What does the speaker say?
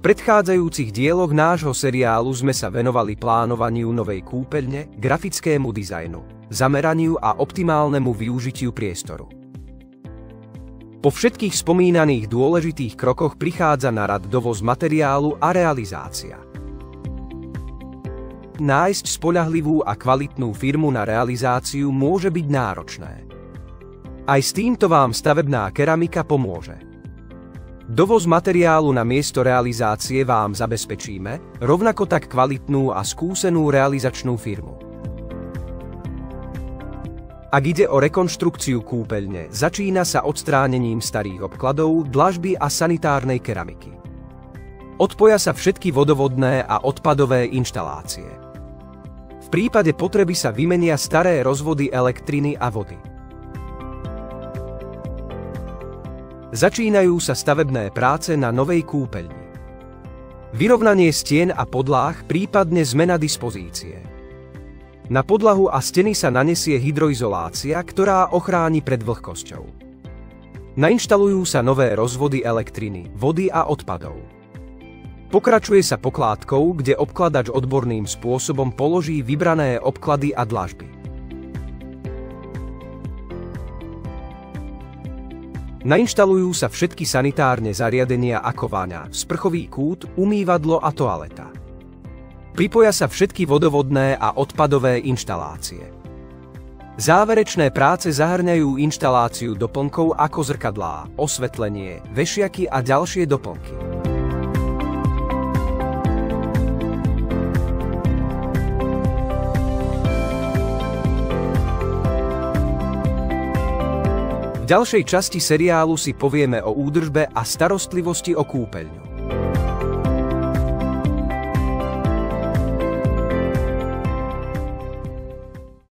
predchádzajúcich dieloch nášho seriálu sme sa venovali plánovaniu novej kúpeľne, grafickému dizajnu, zameraniu a optimálnemu využitiu priestoru. Po všetkých spomínaných dôležitých krokoch prichádza na rad dovoz materiálu a realizácia. Nájsť spoľahlivú a kvalitnú firmu na realizáciu môže byť náročné. Aj s týmto vám stavebná keramika pomôže. Dovoz materiálu na miesto realizácie vám zabezpečíme, rovnako tak kvalitnú a skúsenú realizačnú firmu. Ak ide o rekonštrukciu kúpeľne, začína sa odstránením starých obkladov, dlažby a sanitárnej keramiky. Odpoja sa všetky vodovodné a odpadové inštalácie. V prípade potreby sa vymenia staré rozvody elektriny a vody. Začínajú sa stavebné práce na novej kúpeľni. Vyrovnanie stien a podláh, prípadne zmena dispozície. Na podlahu a steny sa nanesie hydroizolácia, ktorá ochráni pred vlhkosťou. Nainštalujú sa nové rozvody elektriny, vody a odpadov. Pokračuje sa pokládkou, kde obkladač odborným spôsobom položí vybrané obklady a dlažby. Nainštalujú sa všetky sanitárne zariadenia ako vaňa, sprchový kút, umývadlo a toaleta. Pripoja sa všetky vodovodné a odpadové inštalácie. Záverečné práce zahŕňajú inštaláciu doplnkov ako zrkadlá, osvetlenie, vešiaky a ďalšie doplnky. V ďalšej časti seriálu si povieme o údržbe a starostlivosti o kúpeľňu.